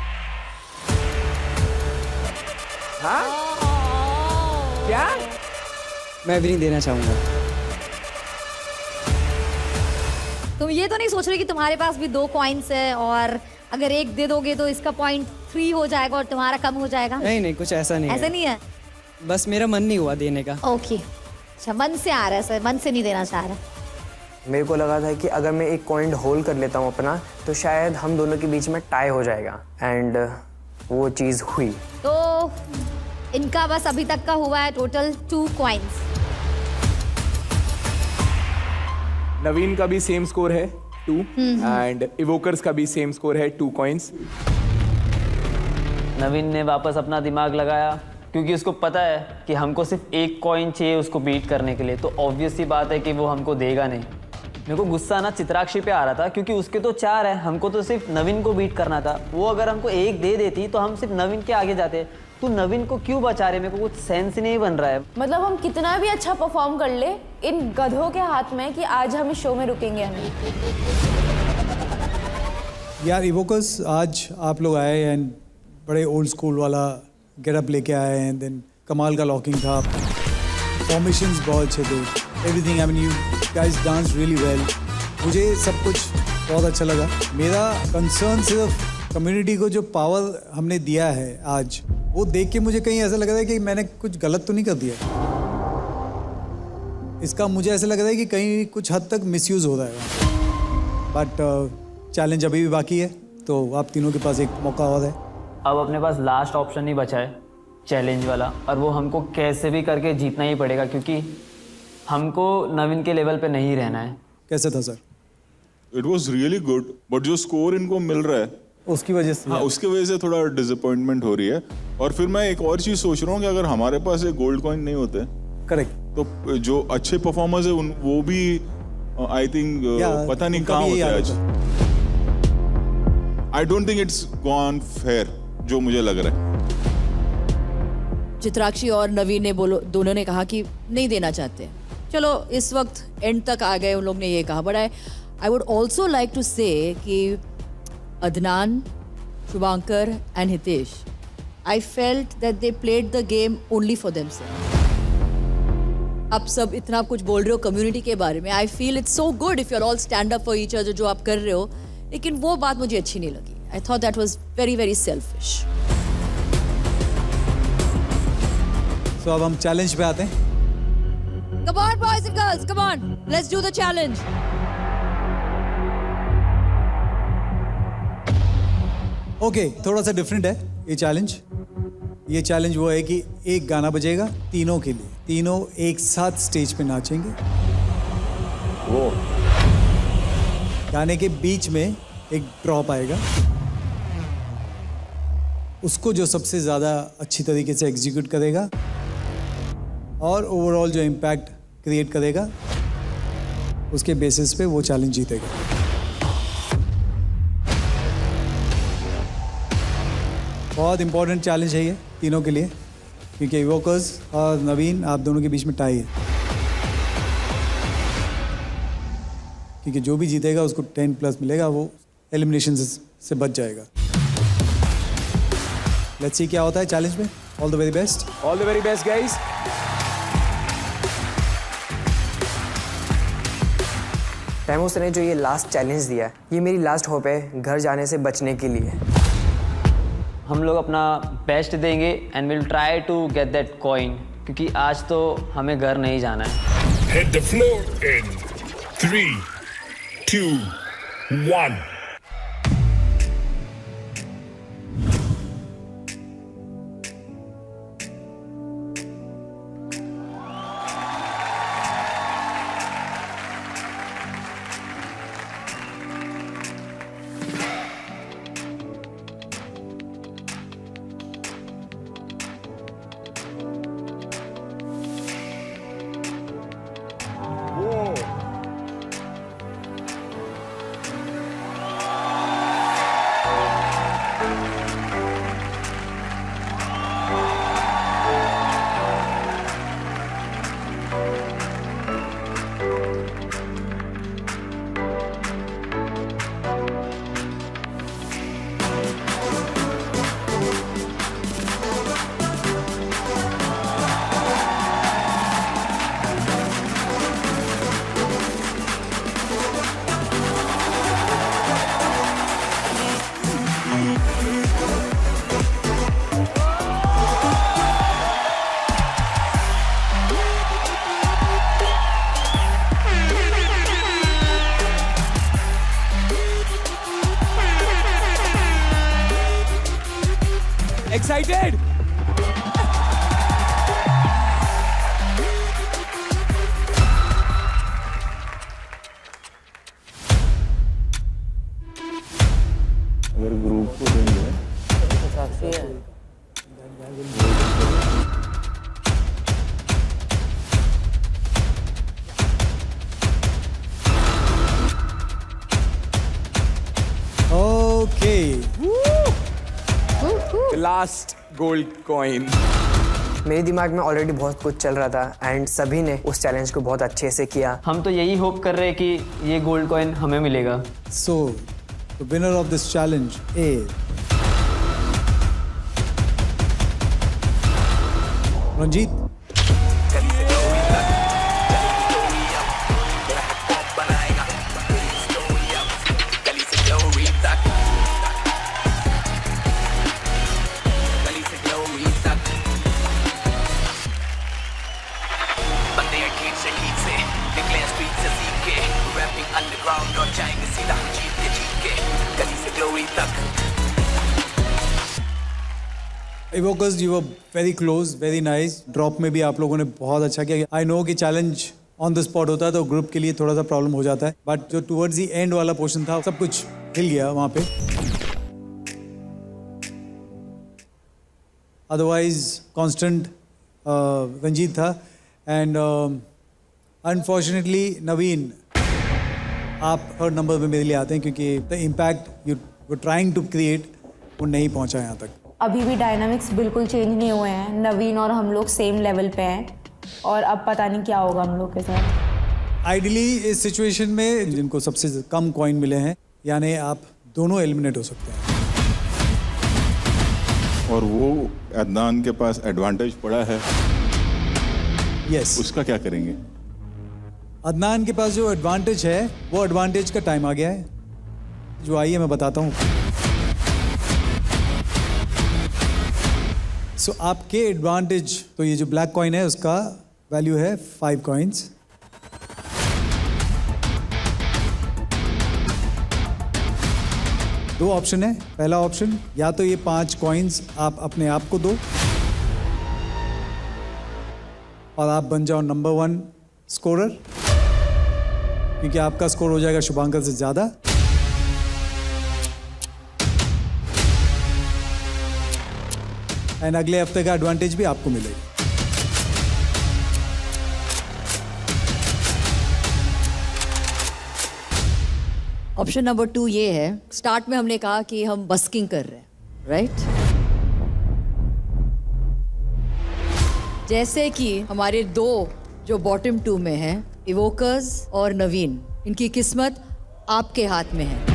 हाँ? क्या? मैं भी नहीं देना चाहूंगा। तुम ये तो नहीं सोच रहे कि तुम्हारे पास भी 2 कॉइन्स है और अगर एक दे दोगे तो इसका पॉइंट फ्री हो जाएगा और तुम्हारा कम हो जाएगा? नहीं नहीं, कुछ ऐसा नहीं ऐसा नहीं है? बस मेरा मन नहीं हुआ देने का। ओके, अच्छा, मन से आ रहा है सर, मन से नहीं देना चाह रहा। मेरे को लगा था कि अगर मैं एक कॉइन होल्ड कर लेता हूँ अपना, तो शायद हम दोनों के बीच में टाई हो जाएगा, एंड वो चीज़ हुई। तो इनका बस अभी तक का हुआ है टोटल 2 कॉइन्स। नवीन का भी सेम स्कोर है 2 एंड इवोकर्स का भी सेम स्कोर है 2 कॉइन्स। नवीन ने वापस अपना दिमाग लगाया क्योंकि उसको पता है कि हमको सिर्फ एक कॉइन चाहिए उसको बीट करने के लिए, तो ऑब्वियस सी बात है कि वो हमको देगा नहीं। मेरे को गुस्सा ना चित्राक्षी पे आ रहा था क्योंकि उसके तो 4 है, हमको तो सिर्फ नवीन को बीट करना था। वो अगर हमको 1 दे देती तो हम सिर्फ नवीन के आगे जाते। तू नवीन को क्यों बचा रहे? मेरे को कुछ सेंस ही नहीं बन रहा है। मतलब हम कितना भी अच्छा परफॉर्म कर ले, इन गधों के हाथ में कि आज हम इस शो में रुकेंगे नहीं। यार इवोकर्स, आज आप लोग आए एंड बड़े ओल्ड स्कूल वाला गेटअप लेके आए हैं, देन कमाल का लॉकिंग था, फॉर्मेशंस बहुत अच्छे थे, everything, I mean you guys dance really well. मुझे सब कुछ बहुत अच्छा लगा। मेरा कंसर्न सिर्फ कम्युनिटी को जो पावर हमने दिया है आज, वो देख के मुझे कहीं ऐसा लग रहा है कि मैंने कुछ गलत तो नहीं कर दिया। इसका मुझे ऐसा लग रहा है कि कहीं कुछ हद तक मिसयूज़ हो रहा है। बट चैलेंज अभी भी बाकी है, तो आप तीनों के पास एक मौका और है। अब अपने पास लास्ट ऑप्शन ही बचा है, चैलेंज वाला, और वो हमको कैसे भी करके जीतना ही पड़ेगा क्योंकि हमको नवीन के लेवल पे नहीं रहना है। कैसे था sir? It was really good, but जो स्कोर इनको मिल रहा है उसकी वजह से, हाँ, उसकी वजह से थोड़ा डिसअपॉइंटमेंट हो रही है। और फिर मैं एक और चीज़ सोच रहा हूँ कि अगर हमारे पास एक गोल्ड कॉइन नहीं होते, करेक्ट, तो जो अच्छे परफॉर्मर्स है वो भी आई थिंक पता नहीं कहाँ होते हैं आज। I don't think it's gone fair, जो मुझे लग रहा है। चित्राक्षी और नवीन ने दोनों ने कहा कि नहीं देना चाहते। चलो इस वक्त एंड तक आ गए, उन लोग ने ये कहा। But I would also like to say कि Adnan, Shubhankar and Hitesh, I felt that they played the game only for themselves. आप सब इतना कुछ बोल रहे हो कम्युनिटी के बारे में, I feel it's so good if you're all stand up for each other जो आप कर रहे हो, लेकिन वो बात मुझे अच्छी नहीं लगी. I thought that was very very selfish. So अब हम चैलेंज पे आते हैं. Come on boys and girls, come on, let's do the challenge. Okay, थोड़ा सा डिफरेंट है ये चैलेंज. ये चैलेंज वो है कि एक गाना बजेगा तीनों के लिए, तीनों एक साथ स्टेज पे नाचेंगे. वो गाने के बीच में एक ड्रॉप आएगा, उसको जो सबसे ज़्यादा अच्छी तरीके से एग्जीक्यूट करेगा और ओवरऑल जो इम्पैक्ट क्रिएट करेगा, उसके बेसिस पे वो चैलेंज जीतेगा. बहुत इंपॉर्टेंट चैलेंज है ये तीनों के लिए, क्योंकि इवोकर्स और नवीन आप दोनों के बीच में टाई है, क्योंकि जो भी जीतेगा उसको 10+ मिलेगा, वो एलिमिनेशन से बच जाएगा. लेट्स सी क्या होता है चैलेंज में. All the very best. All the very best guys. Taimur ने जो ये लास्ट चैलेंज दिया है, ये मेरी लास्ट होप है घर जाने से बचने के लिए. हम लोग अपना बेस्ट देंगे and will try to get that coin, क्योंकि आज तो हमें घर नहीं जाना है. Hit the floor in 3, 2, 1. excited? अगर ग्रुप को देंगे Okay. The last gold coin. मेरे दिमाग में ऑलरेडी बहुत कुछ चल रहा था एंड सभी ने उस चैलेंज को बहुत अच्छे से किया। हम तो यही होप कर रहे हैं कि ये गोल्ड कॉइन हमें मिलेगा। So, the winner of this challenge is Ranjit. Evokers, you were very close, very nice. Drop में भी आप लोगों ने बहुत अच्छा किया। आई नो कि चैलेंज ऑन द स्पॉट होता है तो ग्रुप के लिए थोड़ा सा प्रॉब्लम हो जाता है, बट जो टुवर्ड्स द एंड वाला पोर्शन था सब कुछ हिल गया वहाँ पे। अदरवाइज कांस्टेंट रंजीत था एंड अनफॉर्चुनेटली नवीन आप थर्ड नंबर पे मेरे लिए आते हैं क्योंकि the impact you were trying to create वो नहीं पहुँचा यहाँ तक। अभी भी डायनामिक्स बिल्कुल चेंज नहीं हुए हैं। नवीन और हम लोग सेम लेवल पे हैं और अब पता नहीं क्या होगा हम लोग के साथ। आइडियली इस सिचुएशन में जिनको सबसे कम कॉइन मिले हैं यानी आप दोनों एलिमिनेट हो सकते हैं। और वो अदनान के पास एडवांटेज पड़ा है। यस। उसका क्या करेंगे? अदनान के पास जो एडवांटेज है वो एडवांटेज का टाइम आ गया है, जो आइए मैं बताता हूँ। सो आपके एडवांटेज तो ये जो ब्लैक कॉइन है उसका वैल्यू है 5 कॉइन्स। दो ऑप्शन है। पहला ऑप्शन या तो ये 5 कॉइन्स आप अपने आप को दो और आप बन जाओ नंबर 1 स्कोरर, क्योंकि आपका स्कोर हो जाएगा शुभांकर से ज़्यादा। एंड अगले हफ्ते का एडवांटेज भी आपको मिलेगा। ऑप्शन नंबर 2 ये है, स्टार्ट में हमने कहा कि हम बस्किंग कर रहे हैं, राइट? जैसे कि हमारे 2 जो बॉटम 2 में हैं, इवोकर्स और नवीन, इनकी किस्मत आपके हाथ में है।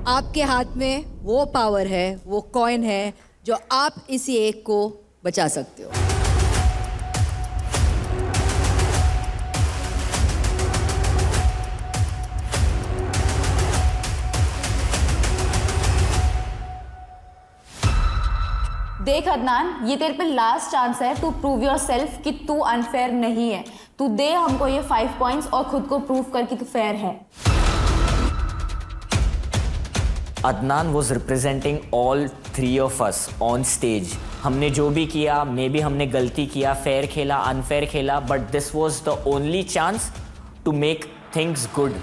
आपके हाथ में वो पावर है, वो कॉइन है जो आप इसी एक को बचा सकते हो। देख अदनान, ये तेरे पे लास्ट चांस है टू प्रूव योर सेल्फ कि तू अनफेयर नहीं है। तू दे हमको ये 5 पॉइंट्स और खुद को प्रूव कर कि तू फेयर है। Adnan was representing all 3 of us on stage. हमने जो भी किया, मे बी हमने गलती किया, फेयर खेला, अनफेयर खेला, but this was the only chance to make things good.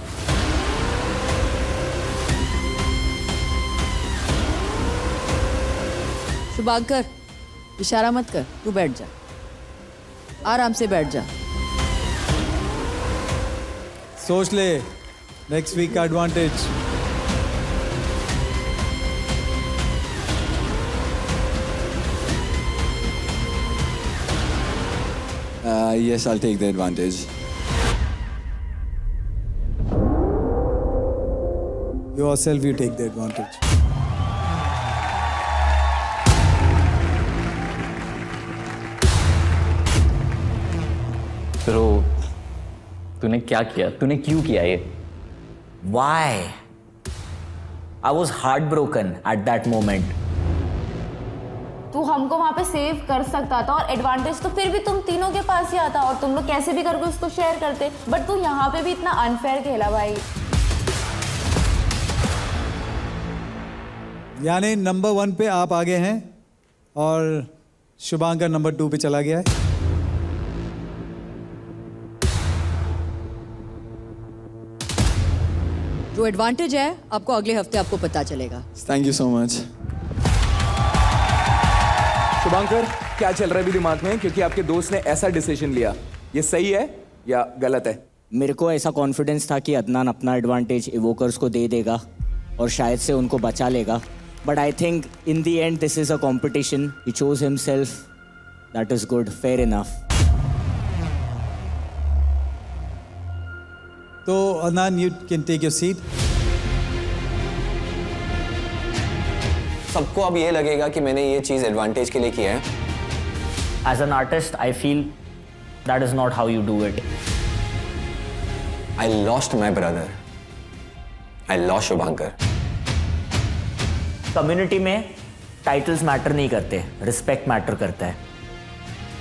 Shubhankar, इशारा मत कर, तू बैठ जा, आराम से बैठ जा। सोच ले नेक्स्ट वीक का advantage. Yes, I'll take the advantage. Yourself, you take the advantage. Bro, तूने क्या किया? तूने क्यों किया ये? Why? I was heartbroken at that moment. तू हमको वहाँ पे सेव कर सकता था और एडवांटेज तो फिर भी तुम तीनों के पास ही आता और तुम लोग कैसे भी करके उसको शेयर करते, बट तू यहाँ पे भी इतना अनफेयर खेला भाई। यानी नंबर 1 पे आप आगे हैं और शुभांकर नंबर 2 पे चला गया है। जो एडवांटेज है आपको अगले हफ्ते आपको पता चलेगा। Thank you so much. Shubhankar, क्या चल रहा है अभी दिमाग में, क्योंकि आपके दोस्त ने ऐसा डिसीजन लिया, ये सही है या गलत है? मेरे को ऐसा कॉन्फिडेंस था कि अदनान अपना एडवांटेज इवोकर्स को दे देगा और शायद से उनको बचा लेगा, but I think in the end this is a competition, he chose himself, that is good, fair enough. तो Adnan, you can take your seat. सबको अब ये लगेगा कि मैंने ये चीज़ एडवांटेज के लिए किया है। As an artist, I feel that is not how you do it. I lost my brother. I lost Shubhankar. Community में टाइटल्स मैटर नहीं करते, रिस्पेक्ट मैटर करता है।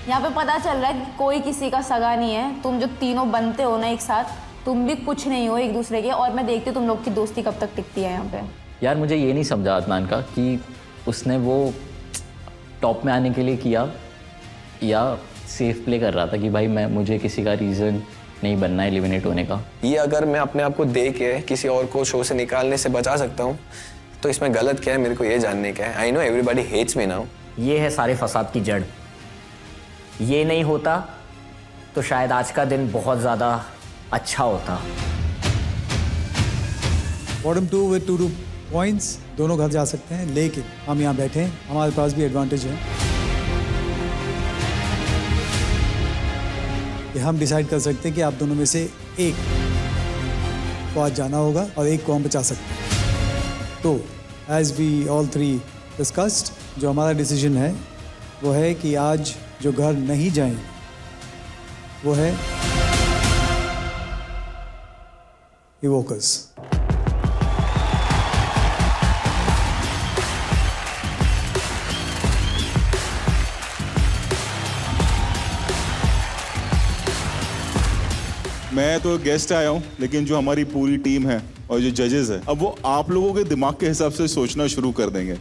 यहाँ पे पता चल रहा है कि कोई किसी का सगा नहीं है। तुम जो तीनों बनते हो ना एक साथ, तुम भी कुछ नहीं हो एक दूसरे के, और मैं देखती हूँ तुम लोग की दोस्ती कब तक टिकती है यहाँ पे। यार मुझे ये नहीं समझा अदनान का कि उसने वो टॉप में आने के लिए किया या सेफ प्ले कर रहा था कि भाई मुझे किसी का रीज़न नहीं बनना है एलिमिनेट होने का। ये अगर मैं अपने आप को दे के किसी और को शो से निकालने से बचा सकता हूँ तो इसमें गलत क्या है, मेरे को ये जानने का है। I know everybody hates me now. ये है सारे फसाद की जड़। ये नहीं होता तो शायद आज का दिन बहुत ज़्यादा अच्छा होता। बॉटम 2 विद 2 पॉइंट्स, दोनों घर जा सकते हैं, लेकिन हम यहाँ बैठे हैं, हमारे पास भी एडवांटेज है कि हम डिसाइड कर सकते हैं कि आप दोनों में से एक को आज जाना होगा और एक को हम बचा सकते हैं। तो एज वी ऑल 3 डिस्कस्ड, जो हमारा डिसीजन है वो है कि आज जो घर नहीं जाएंगे वो है इवोकर्स। मैं तो गेस्ट आया हूँ, लेकिन जो हमारी पूरी टीम है और जो जजेस है, अब वो आप लोगों के दिमाग के हिसाब से सोचना शुरू कर देंगे।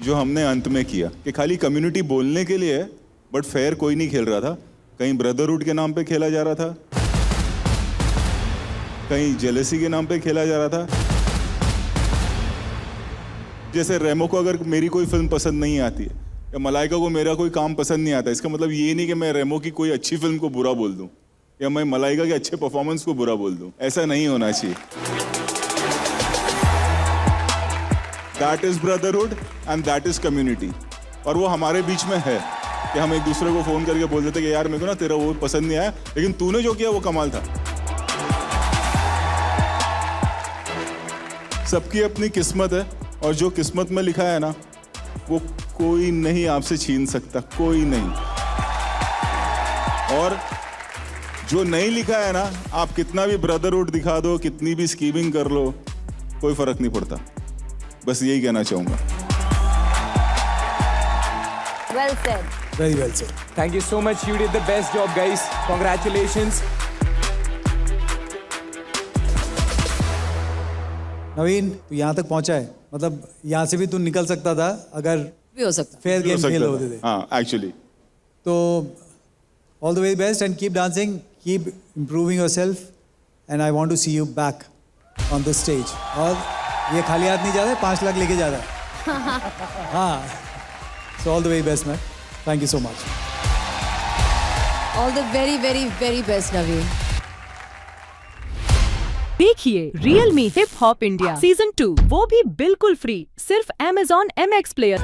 जो हमने अंत में किया कि खाली कम्युनिटी बोलने के लिए है, बट फेयर कोई नहीं खेल रहा था। कहीं ब्रदरहुड के नाम पे खेला जा रहा था, कहीं जेलसी के नाम पे खेला जा रहा था। जैसे रेमो को अगर मेरी कोई फिल्म पसंद नहीं आती है या मलाइका को मेरा कोई काम पसंद नहीं आता, इसका मतलब ये नहीं कि मैं रेमो की कोई अच्छी फिल्म को बुरा बोल दूं या मैं मलाइका के अच्छे परफॉर्मेंस को बुरा बोल दूं। ऐसा नहीं होना चाहिए। That is brotherhood and that is community. और वो हमारे बीच में है कि हम एक दूसरे को फोन करके बोल देते कि यार मेरे को ना तेरा वो पसंद नहीं आया, लेकिन तूने जो किया वो कमाल था। सबकी अपनी किस्मत है और जो किस्मत में लिखा है ना, वो कोई नहीं आपसे छीन सकता, कोई नहीं। और जो नहीं लिखा है ना, आप कितना भी ब्रदरहुड दिखा दो, कितनी भी स्कीमिंग कर लो, कोई फर्क नहीं पड़ता। बस यही कहना चाहूंगा। Well said. Very well said. Thank you so much. You did the best job, guys. Congratulations. नवीन, तू यहाँ तक पहुँचा है, मतलब यहाँ से भी तू निकल सकता था अगर भी हो सकता फेयर गेम खेल होते थे। हाँ, एक्चुअली। तो all the very best and keep dancing, keep improving yourself and I want to see you back on the stage. और ये खाली हाथ नहीं जा रहा है, 5 लाख लेके जा रहा है। हाँ, so all the very best man, thank you so much. All the very very very best Naveen. देखिए real me hip hop India season 2, वो भी बिल्कुल फ्री, सिर्फ Amazon MX प्लेयर।